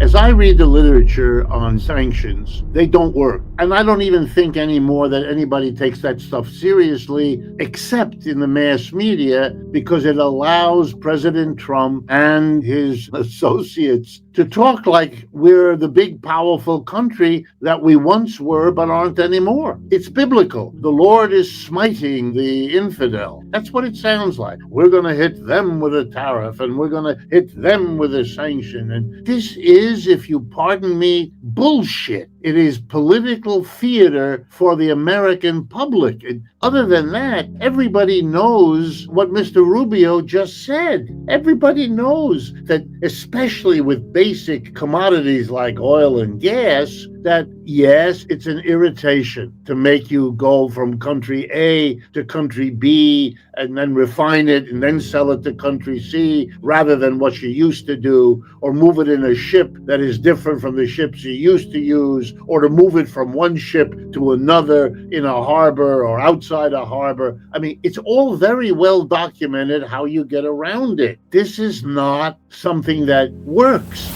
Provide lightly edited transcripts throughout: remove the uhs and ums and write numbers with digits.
As I read the literature on sanctions, they don't work. And I don't even think anymore that anybody takes that stuff seriously, except in the mass media, because it allows President Trump and his associates to talk like we're the big, powerful country that we once were but aren't anymore. It's biblical. The Lord is smiting the infidel. That's what it sounds like. We're going to hit them with a tariff, and we're going to hit them with a sanction. And this is, if you pardon me, bullshit. It is political theater for the American public. And other than that, everybody knows what Mr. Rubio just said. Everybody knows that, especially with basic commodities like oil and gas, that yes, it's an irritation to make you go from country A to country B and then refine it and then sell it to country C rather than what you used to do, or move it in a ship that is different from the ships you used to use, or to move it from one ship to another in a harbor or outside a harbor. I mean, it's all very well documented how you get around it. This is not something that works.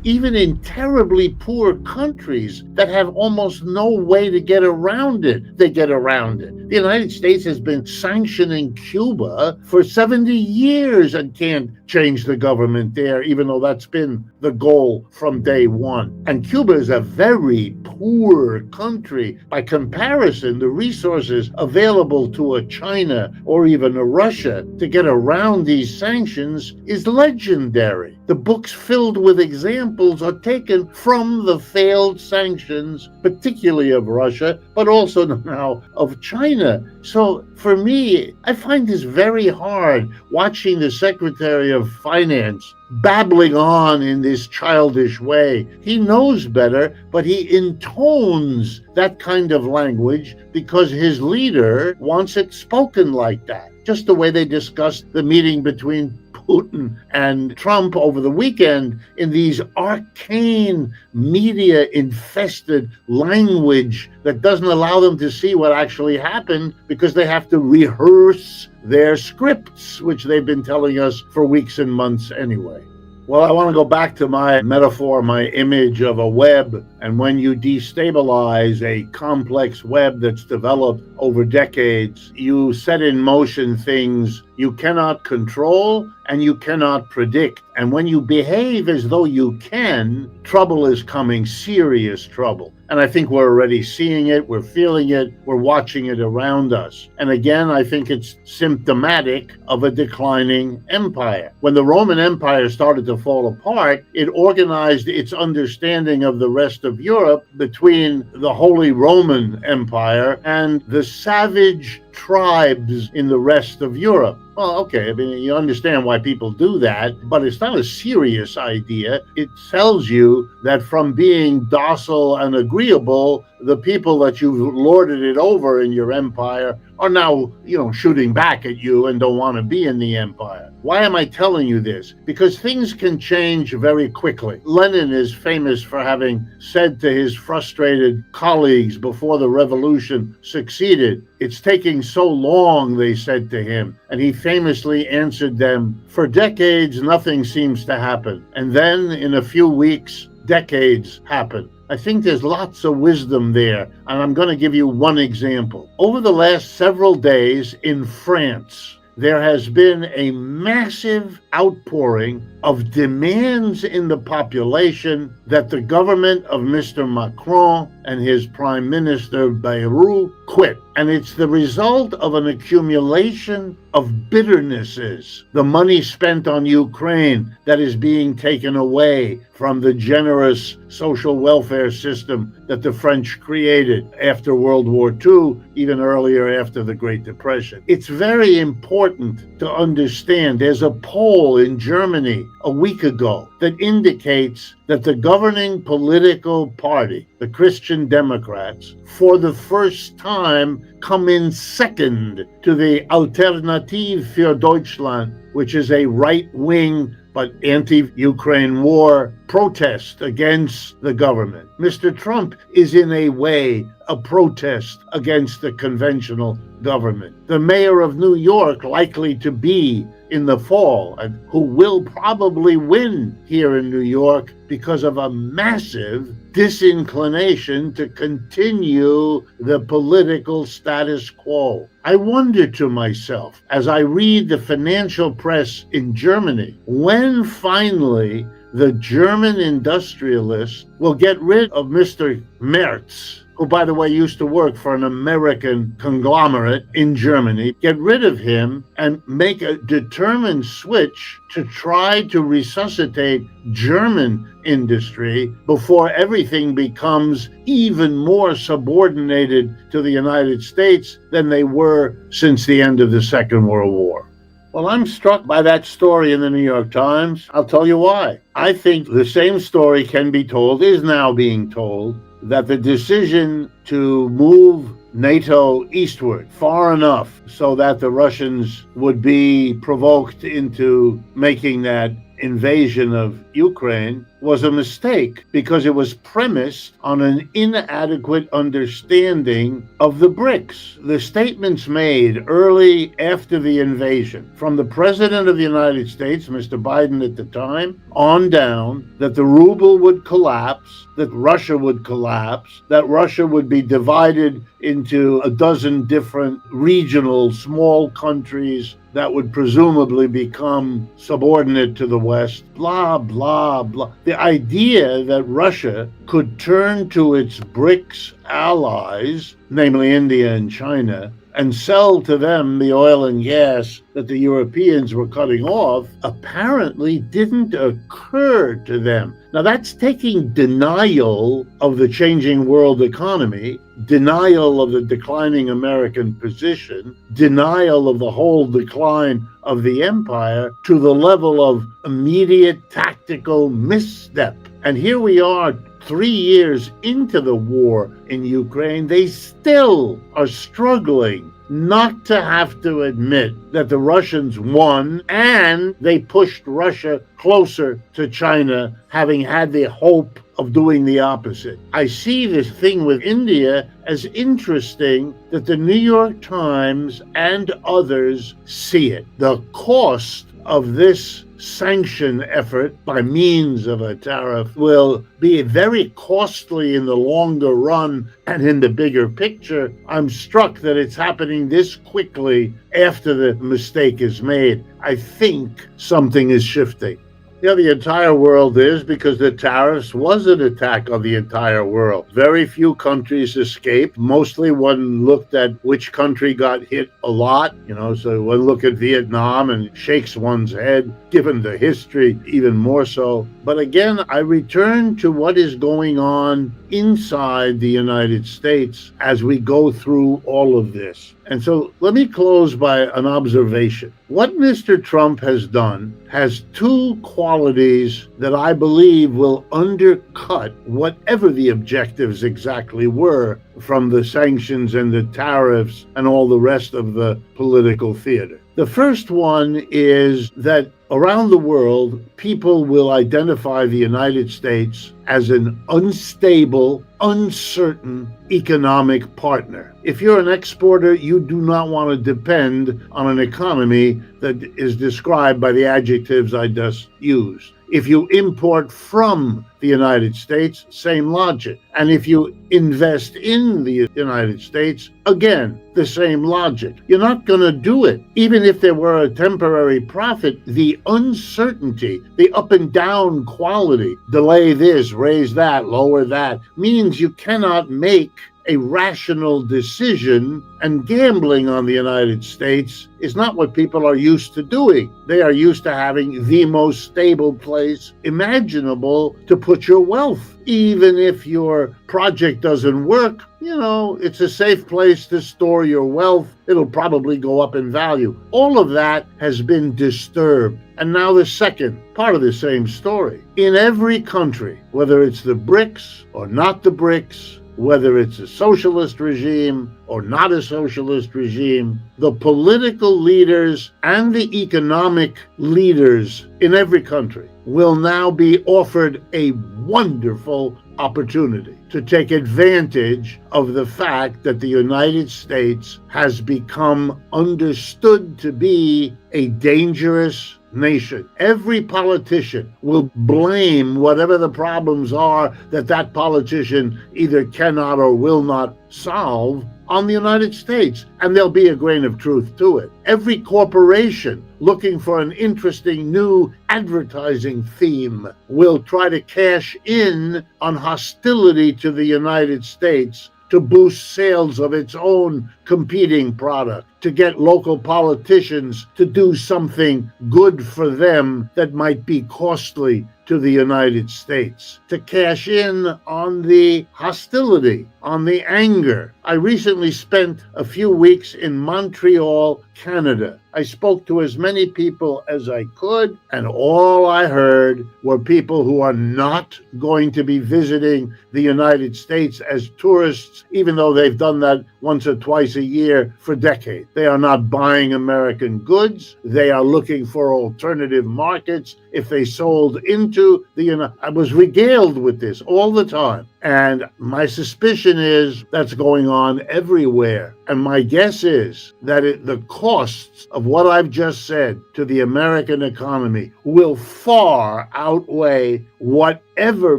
Even in terribly poor countries that have almost no way to get around it, they get around it. The United States has been sanctioning Cuba for 70 years and can't change the government there, even though that's been the goal from day one. And Cuba is a very poor country. By comparison, the resources available to a China or even a Russia to get around these sanctions is legendary. The books filled with examples are taken from the failed sanctions, particularly of Russia, but also now of China. So for me, I find this very hard, watching the Secretary of Finance babbling on in this childish way. He knows better, but he intones that kind of language because his leader wants it spoken like that. Just the way they discussed the meeting between Putin and Trump over the weekend in these arcane, media-infested language that doesn't allow them to see what actually happened because they have to rehearse their scripts, which they've been telling us for weeks and months anyway. Well, I want to go back to my metaphor, my image of a web. And when you destabilize a complex web that's developed over decades, you set in motion things you cannot control and you cannot predict. And when you behave as though you can, trouble is coming, serious trouble. And I think we're already seeing it, we're feeling it, we're watching it around us. And again, I think it's symptomatic of a declining empire. When the Roman Empire started to fall apart, it organized its understanding of the rest of Europe between the Holy Roman Empire and the savage tribes in the rest of Europe. Well, okay, I mean, you understand why people do that, but it's not a serious idea. It tells you that from being docile and agreeable, the people that you've lorded it over in your empire are now, shooting back at you and don't want to be in the empire. Why am I telling you this? Because things can change very quickly. Lenin is famous for having said to his frustrated colleagues before the revolution succeeded, "It's taking so long," they said to him. And he famously answered them, "For decades, nothing seems to happen. And then in a few weeks, decades happen." I think there's lots of wisdom there, and I'm going to give you one example. Over the last several days in France, there has been a massive outpouring of demands in the population that the government of Mr. Macron and his Prime Minister Bayrou quit. And it's the result of an accumulation of bitternesses. The money spent on Ukraine that is being taken away from the generous social welfare system that the French created after World War II, even earlier after the Great Depression. It's very important to understand. There's a poll in Germany a week ago that indicates that the governing political party, the Christian Democrats, for the first time come in second to the Alternative für Deutschland, which is a right-wing but anti-Ukraine war protest against the government. Mr. Trump is in a way a protest against the conventional government. The mayor of New York, likely to be in the fall, and who will probably win here in New York because of a massive disinclination to continue the political status quo. I wonder to myself, as I read the financial press in Germany, when finally the German industrialists will get rid of Mr. Merz, who, by the way, used to work for an American conglomerate in Germany, get rid of him and make a determined switch to try to resuscitate German industry before everything becomes even more subordinated to the United States than they were since the end of the Second World War. Well, I'm struck by that story in the New York Times. I'll tell you why. I think the same story can be told, is now being told, that the decision to move NATO eastward far enough so that the Russians would be provoked into making that invasion of Ukraine was a mistake because it was premised on an inadequate understanding of the BRICS. The statements made early after the invasion from the President of the United States, Mr. Biden at the time, on down, that the ruble would collapse, that Russia would collapse, that Russia would be divided into a dozen different regional small countries that would presumably become subordinate to the West, blah, blah, blah. The idea that Russia could turn to its BRICS allies, namely India and China, and sell to them the oil and gas that the Europeans were cutting off, apparently didn't occur to them. Now, that's taking denial of the changing world economy, denial of the declining American position, denial of the whole decline of the empire to the level of immediate tactical misstep. And here we are 3 years into the war in Ukraine. They still are struggling not to have to admit that the Russians won, and they pushed Russia closer to China, having had the hope of doing the opposite. I see this thing with India as interesting that the New York Times and others see it. The cost of this sanction effort by means of a tariff will be very costly in the longer run and in the bigger picture. I'm struck that it's happening this quickly after the mistake is made. I think something is shifting. Yeah, the entire world is, because the tariffs was an attack on the entire world. Very few countries escaped. Mostly one looked at which country got hit a lot, so one look at Vietnam and shakes one's head, given the history, even more so. But again, I return to what is going on inside the United States as we go through all of this. And so let me close by an observation. What Mr. Trump has done has two qualities that I believe will undercut whatever the objectives exactly were from the sanctions and the tariffs and all the rest of the political theater. The first one is that around the world, people will identify the United States as an unstable, uncertain economic partner. If you're an exporter, you do not want to depend on an economy that is described by the adjectives I just used. If you import from the United States, same logic. And if you invest in the United States, again, the same logic. You're not going to do it. Even if there were a temporary profit, the uncertainty, the up and down quality, delay this, raise that, lower that, means you cannot make a rational decision, and gambling on the United States is not what people are used to doing. They are used to having the most stable place imaginable to put your wealth. Even if your project doesn't work, it's a safe place to store your wealth. It'll probably go up in value. All of that has been disturbed. And now the second part of the same story. In every country, whether it's the BRICS or not the BRICS, whether it's a socialist regime or not a socialist regime, the political leaders and the economic leaders in every country will now be offered a wonderful opportunity to take advantage of the fact that the United States has become understood to be a dangerous nation. Every politician will blame whatever the problems are that that politician either cannot or will not solve on the United States, and there'll be a grain of truth to it. Every corporation looking for an interesting new advertising theme will try to cash in on hostility to the United States to boost sales of its own competing product, to get local politicians to do something good for them that might be costly to the United States, to cash in on the hostility, on the anger. I recently spent a few weeks in Montreal, Canada. I spoke to as many people as I could, and all I heard were people who are not going to be visiting the United States as tourists, even though they've done that once or twice a year for decades. They are not buying American goods. They are looking for alternative markets. If they sold into the United States, I was regaled with this all the time. And my suspicion is that's going on everywhere. And my guess is that the costs of what I've just said to the American economy will far outweigh whatever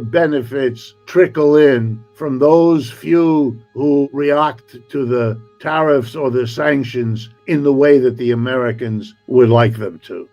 benefits trickle in from those few who react to the tariffs or the sanctions in the way that the Americans would like them to.